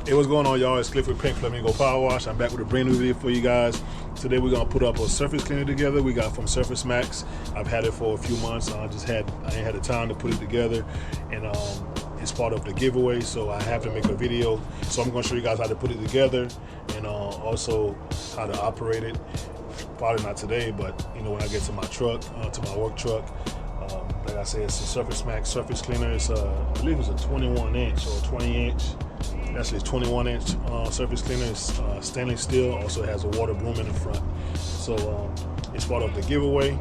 Hey, what's going on, y'all? It's Cliff with Pink Flamingo Power Wash. I'm back with a brand new video for you guys. Today we're gonna put up a surface cleaner together. We got from Surface Max. I've had it for a few months. I ain't had the time to put it together, and it's part of the giveaway, so I have to make a video. So I'm gonna show you guys how to put it together, and also how to operate it. Probably not today, but you know, when I get to my truck, to my work truck. Like I said, it's a Surface Max surface cleaner. It's I believe it's a 21 inch or 20 inch. Actually, it's 21 inch surface cleaner. It's stainless steel. Also has a water broom in the front. So it's part of the giveaway.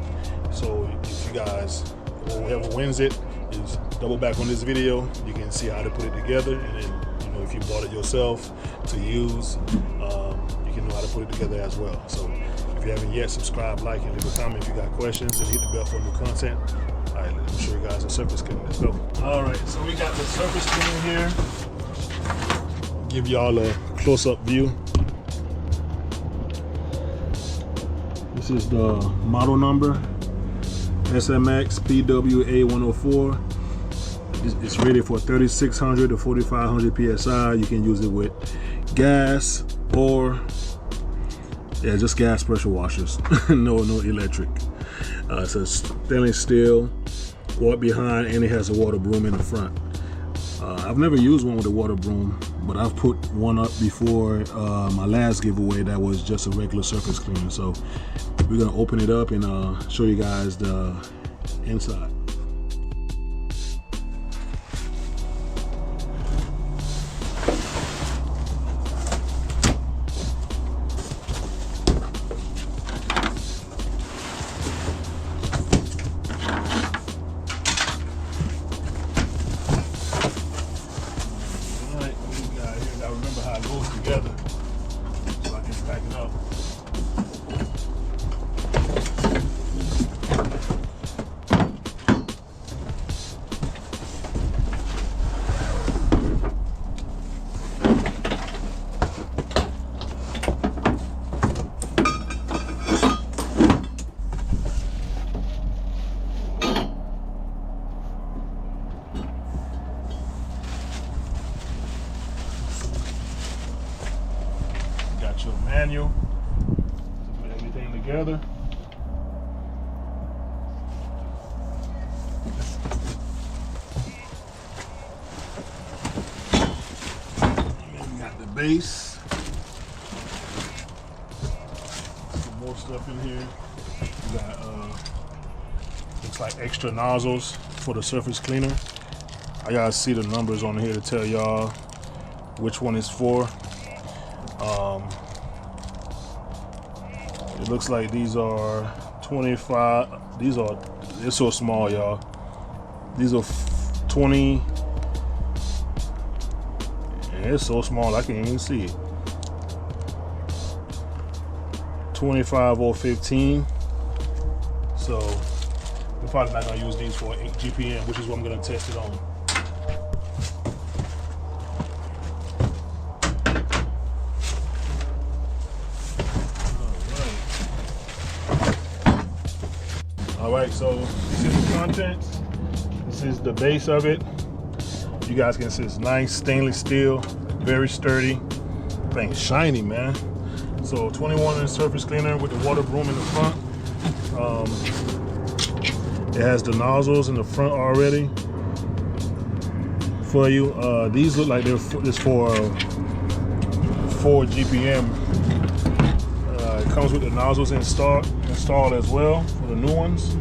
So if you guys, whoever wins it, is double back on this video. You can see how to put it together, and then you know, if you bought it yourself to use, you can know how to put it together as well. So if you haven't yet, subscribe, like, and leave a comment if you got questions, and hit the bell for new content. All right, let me show you guys the surface cleaner. Let's go. All right, so we got the surface cleaner here. Give y'all a close-up view. This is the model number, SMX PWA104. It's rated for 3600 to 4500 PSI. You can use it with gas or just gas pressure washers. no electric. It's a stainless steel, quart behind, and it has a water broom in the front. I've never used one with a water broom, but I've put one up before my last giveaway that was just a regular surface cleaner. So we're gonna open it up and show you guys the inside. Remember how it goes together, so I can stack it up. Your manual to put everything together. And then we got the base. Some more stuff in here. We got looks like extra nozzles for the surface cleaner. I gotta see the numbers on here to tell y'all which one is for. It looks like these are 25. They're so small, y'all. These are 20. Yeah, it's so small I can't even see it. 25 or 15. So we're probably not gonna use these for 8 GPM, which is what I'm gonna test it on. All right, so this is the contents. This is the base of it. You guys can see it's nice stainless steel, very sturdy. Thing's shiny, man. So 21 inch surface cleaner with the water broom in the front. It has the nozzles in the front already for you. These look like they're for 4 GPM. It comes with the nozzles installed as well for the new ones.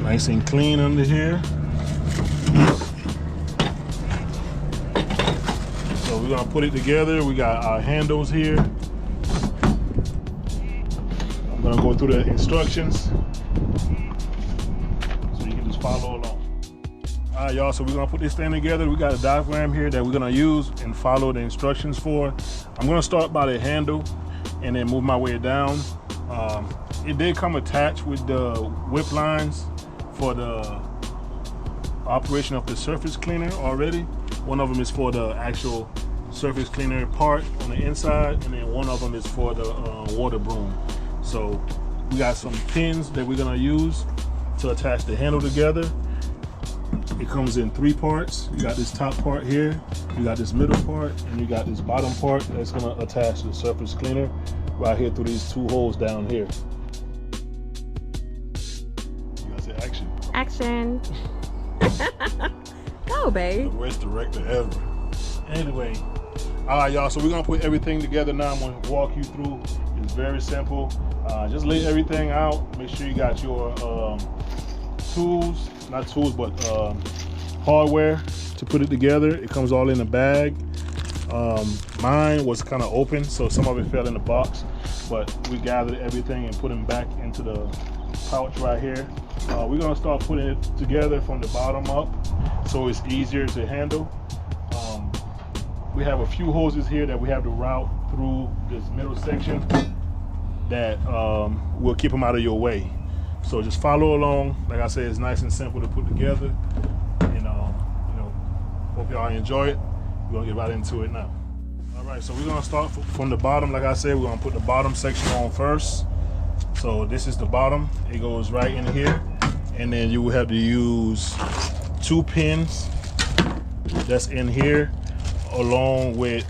Nice and clean under here. So we're gonna put it together. We got our handles here. I'm gonna go through the instructions so you can just follow along. All right, y'all, so we're gonna put this thing together. We got a diagram here that we're gonna use and follow the instructions for. I'm gonna start by the handle and then move my way down. It did come attached with the whip lines for the operation of the surface cleaner already. One of them is for the actual surface cleaner part on the inside, and then one of them is for the water broom. So we got some pins that we're gonna use to attach the handle together. It comes in 3 parts. You got this top part here, you got this middle part, and you got this bottom part that's gonna attach to the surface cleaner right here through these 2 holes down here. You gotta say action. Action. Go, babe. The worst director ever. Anyway, all right, y'all. So we're gonna put everything together now. I'm gonna walk you through. It's very simple. Just lay everything out. Make sure you got your tools, not tools, but hardware to put it together. It comes all in a bag. Mine was kind of open, so some of it fell in the box, but we gathered everything and put them back into the pouch right here. We're gonna start putting it together from the bottom up so it's easier to handle. We have a few hoses here that we have to route through this middle section that will keep them out of your way. So just follow along. Like I said, it's nice and simple to put together, and you know, hope y'all enjoy it. We're gonna get right into it now. All right, so we're gonna start from the bottom. Like I said, we're gonna put the bottom section on first. So this is the bottom. It goes right in here, and then you will have to use 2 pins that's in here, along with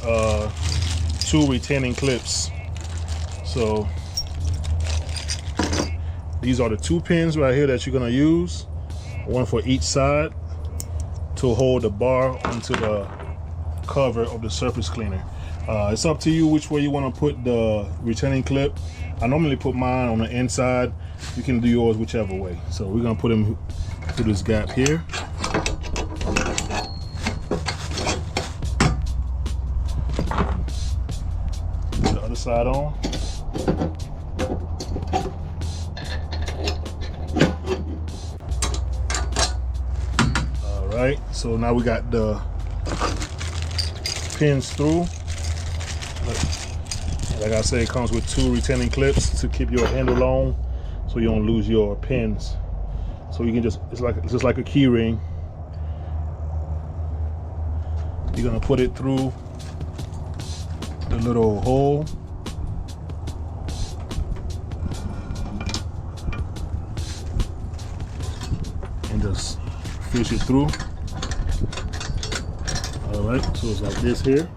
2 retaining clips. So these are the 2 pins right here that you're gonna use, one for each side, to hold the bar onto the cover of the surface cleaner. It's up to you which way you want to put the retaining clip. I normally put mine on the inside. You can do yours whichever way. So we're gonna put them through this gap here. Put the other side on. All right, so now we got the pins through. Like I said, it comes with 2 retaining clips to keep your handle on, so you don't lose your pins. So you can just, it's just like a key ring. You're gonna put it through the little hole. And just fish it through. All right, so it's like this here.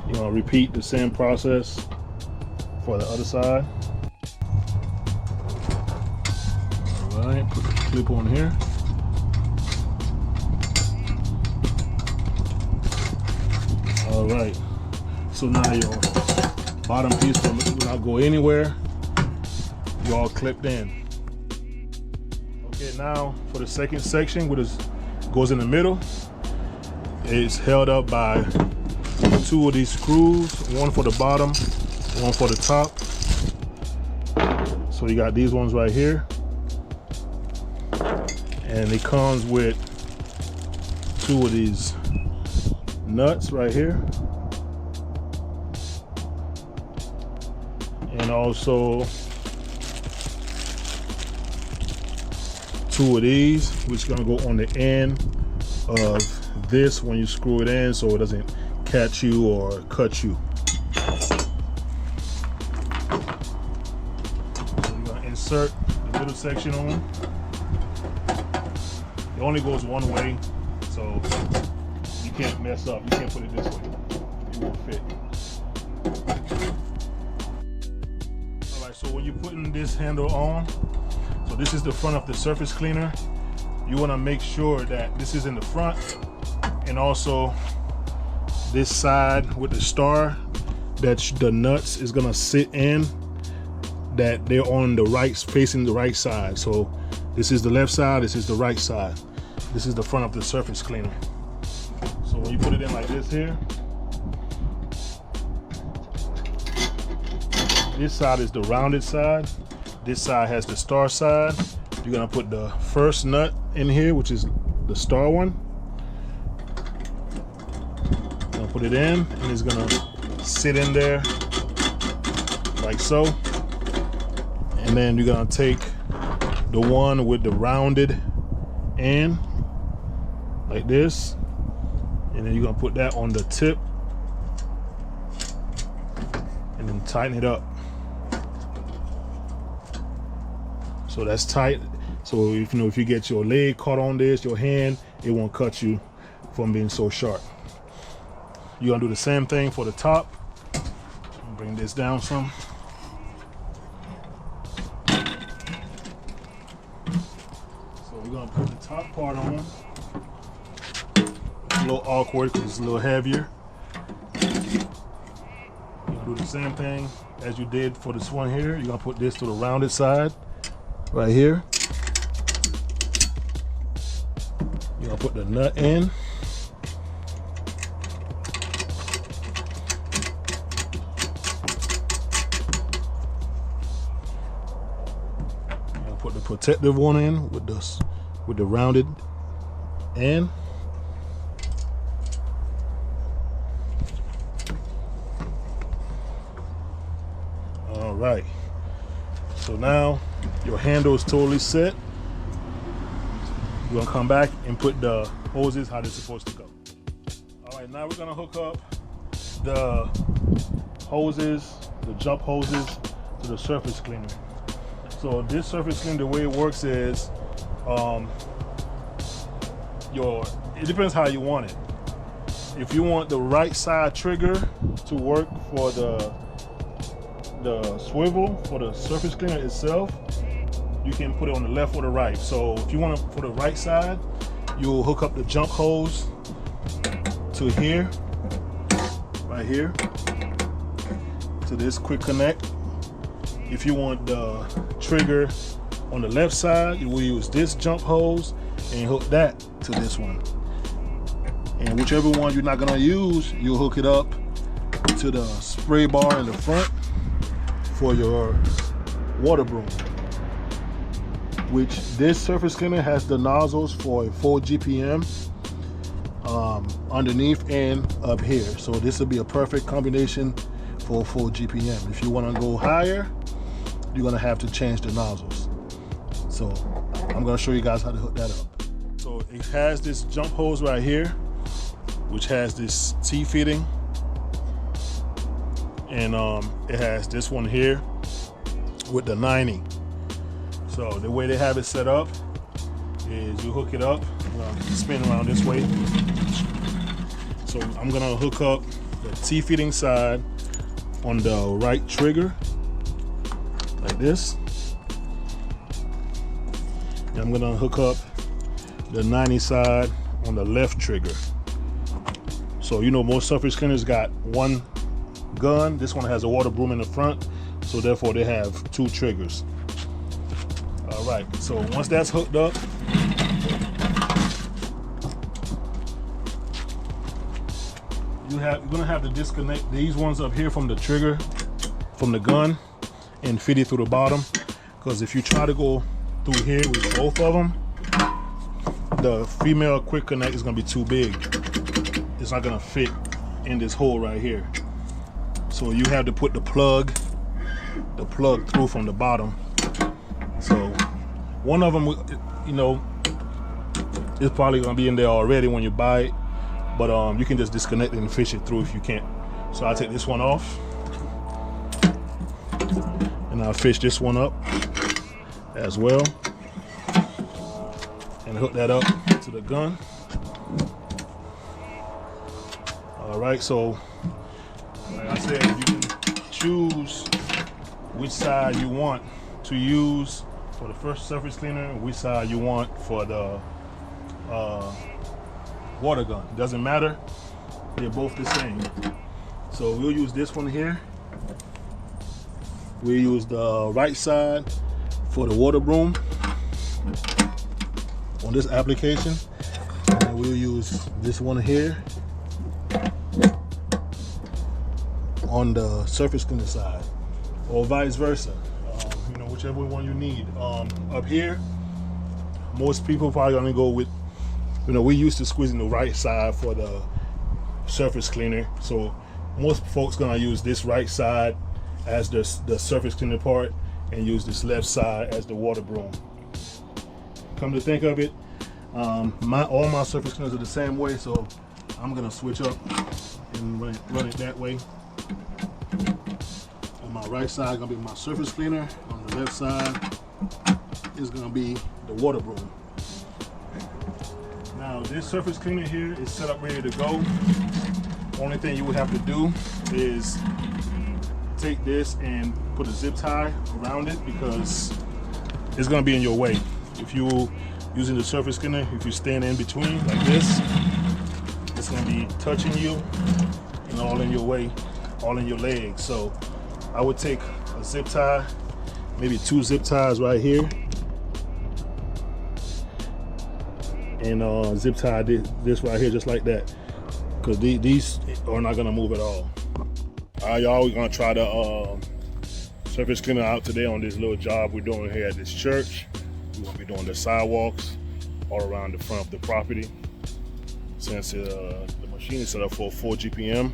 You're gonna repeat the same process for the other side. All right, put the clip on here. All right, so now your bottom piece will not go anywhere. You're all clipped in. Okay, now for the second section, which goes in the middle, it's held up by 2 of these screws, one for the bottom, one for the top. So you got these ones right here, and it comes with 2 of these nuts right here, and also 2 of these, which are gonna go on the end of this when you screw it in, so it doesn't catch you or cut you. So you're gonna insert the middle section on. It only goes one way, so you can't mess up. You can't put it this way. It won't fit. All right, so when you're putting this handle on, so this is the front of the surface cleaner. You wanna make sure that this is in the front, and also this side with the star that the nuts is gonna sit in, that they're on the right, facing the right side. So this is the left side, this is the right side. This is the front of the surface cleaner. So when you put it in like this here, this side is the rounded side, this side has the star side. You're gonna put the first nut in here, which is the star one. Put it in, and it's gonna sit in there like so. And then you're gonna take the one with the rounded end like this, and then you're gonna put that on the tip and then tighten it up. So that's tight. So if if you get your leg caught on this, your hand, it won't cut you from being so sharp. You're gonna do the same thing for the top. Bring this down some. So we're gonna put the top part on. It's a little awkward because it's a little heavier. You're gonna do the same thing as you did for this one here. You're gonna put this to the rounded side right here. You're gonna put the nut in. Put the protective one in with the rounded end. All right. So now your handle is totally set. You're gonna come back and put the hoses how they're supposed to go. All right, now we're gonna hook up the hoses, the jump hoses, to the surface cleaner. So this surface cleaner, the way it works is, it depends how you want it. If you want the right side trigger to work for the swivel for the surface cleaner itself, you can put it on the left or the right. So if you want it for the right side, you'll hook up the jump hose to here, right here, to this quick connect. If you want the trigger on the left side, you will use this jump hose and hook that to this one. And whichever one you're not gonna use, you'll hook it up to the spray bar in the front for your water broom. Which this surface cleaner has the nozzles for a 4 GPM underneath and up here. So this will be a perfect combination for 4 GPM. If you wanna go higher, you're gonna have to change the nozzles. So I'm gonna show you guys how to hook that up. So it has this jump hose right here, which has this T-fitting. And it has this one here with the 90. So the way they have it set up is you hook it up, spin around this way. So I'm gonna hook up the T-fitting side on the right trigger, like this. And I'm gonna hook up the 90 side on the left trigger. So most surface cleaners got one gun. This one has a water broom in the front, so therefore they have 2 triggers. All right, so once that's hooked up, you're gonna have to disconnect these ones up here from the trigger, from the gun, and fit it through the bottom. Because if you try to go through here with both of them, the female quick connect is gonna be too big. It's not gonna fit in this hole right here. So you have to put the plug through from the bottom. So one of them, it's probably gonna be in there already when you buy it, but you can just disconnect it and fish it through if you can't. So I'll take this one off, and I'll fish this one up as well, and hook that up to the gun. All right, so like I said, you can choose which side you want to use for the first surface cleaner and which side you want for the water gun. Doesn't matter, they're both the same. So we'll use this one here. We'll use the right side for the water broom on this application, and we'll use this one here on the surface cleaner side, or vice versa, whichever one you need. Up here, most people probably gonna go with, we used to squeezing the right side for the surface cleaner, so most folks gonna use this right side as the surface cleaner part and use this left side as the water broom. Come to think of it, all my surface cleaners are the same way, so I'm gonna switch up and run it that way. On my right side gonna be my surface cleaner, on the left side is gonna be the water broom. Now this surface cleaner here is set up ready to go. Only thing you would have to do is take this and put a zip tie around it because it's gonna be in your way. If you're using the surface cleaner, if you stand in between like this, it's gonna be touching you and all in your way, all in your legs. So I would take a zip tie, maybe 2 zip ties right here, and zip tie this right here just like that, because these are not gonna move at all. All right, y'all, we're gonna try the surface cleaner out today on this little job we're doing here at this church. We're gonna be doing the sidewalks all around the front of the property. Since the machine is set up for 4 GPM,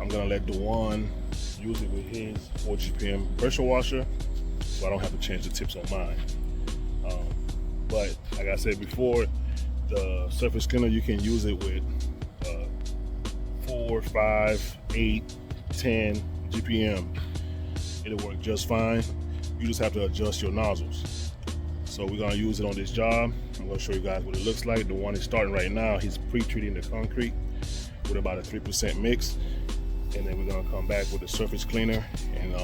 I'm gonna let Dewan use it with his 4 GPM pressure washer, so I don't have to change the tips on mine. But like I said before, the surface cleaner, you can use it with 4, 5, 8, 10 GPM. It'll work just fine. You just have to adjust your nozzles. So we're gonna use it on this job. I'm gonna show you guys what it looks like. The one is starting right now. He's pre-treating the concrete with about a 3% mix. And then we're gonna come back with the surface cleaner and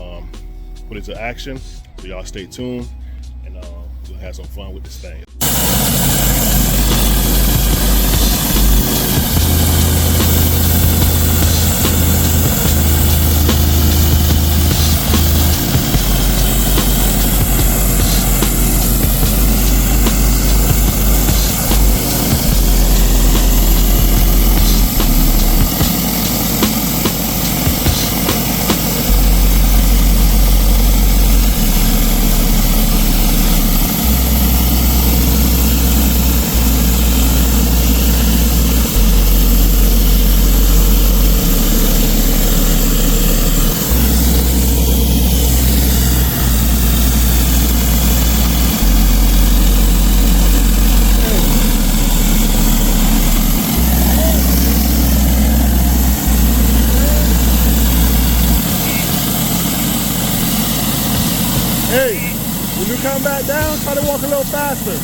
put it to action. So y'all stay tuned, and we'll have some fun with this thing. Hey, when you come back down, try to walk a little faster.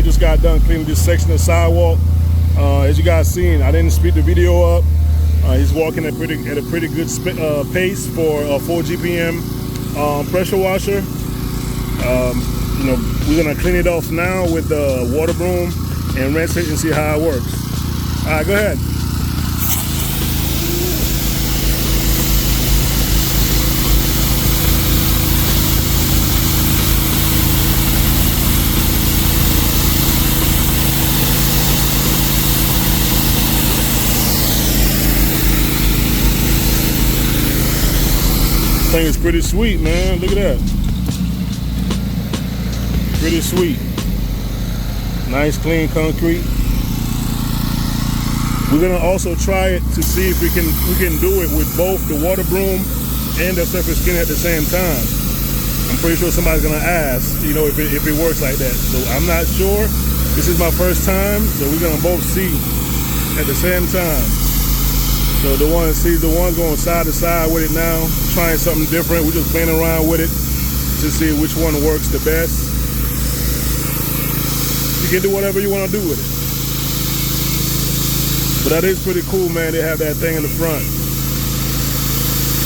Just got done cleaning this section of sidewalk. As you guys seen, I didn't speed the video up. He's walking at a pretty good pace for a 4 GPM pressure washer. You know, we're gonna clean it off now with the water broom and rinse it and see how it works. All right, go ahead. Thing is pretty sweet, man. Look at that. Pretty sweet. Nice clean concrete. We're gonna also try it to see if we can do it with both the water broom and the surface cleaner at the same time. I'm pretty sure somebody's gonna ask, you know, if it works like that. So I'm not sure. This is my first time, so we're gonna both see at the same time. So the one's going side to side with it now, trying something different. We're just playing around with it to see which one works the best. You can do whatever you want to do with it. But that is pretty cool, man. They have that thing in the front.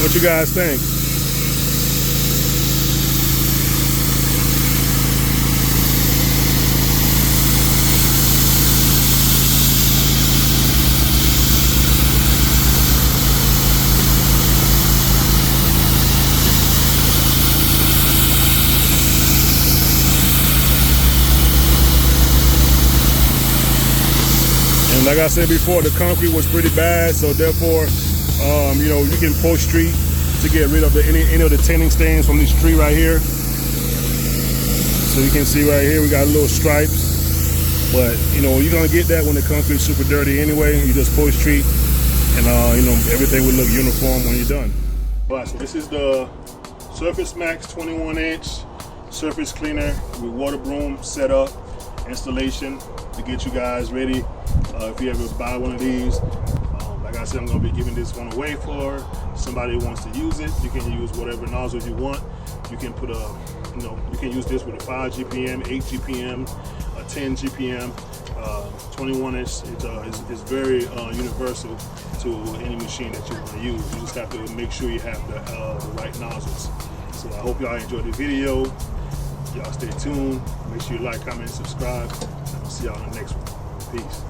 What you guys think? Like I said before, the concrete was pretty bad, so therefore, you know, you can post treat to get rid of any of the tinting stains from this tree right here. So you can see right here, we got little stripes. But you know, you're gonna get that when the concrete's super dirty anyway. You just post treat, and you know, everything will look uniform when you're done. All right, so this is the Surface Max 21-inch surface cleaner with water broom setup installation to get you guys ready. If you ever buy one of these, like I said, I'm gonna be giving this one away for somebody who wants to use it. You can use whatever nozzles you want. You can put a, you know, you can use this with a 5 GPM, 8 GPM, a 10 GPM, 21-inch. It's very universal to any machine that you want to use. You just have to make sure you have the right nozzles. So I hope y'all enjoyed the video. Y'all stay tuned. Make sure you like, comment, and subscribe. And I'll see y'all in the next one. Peace.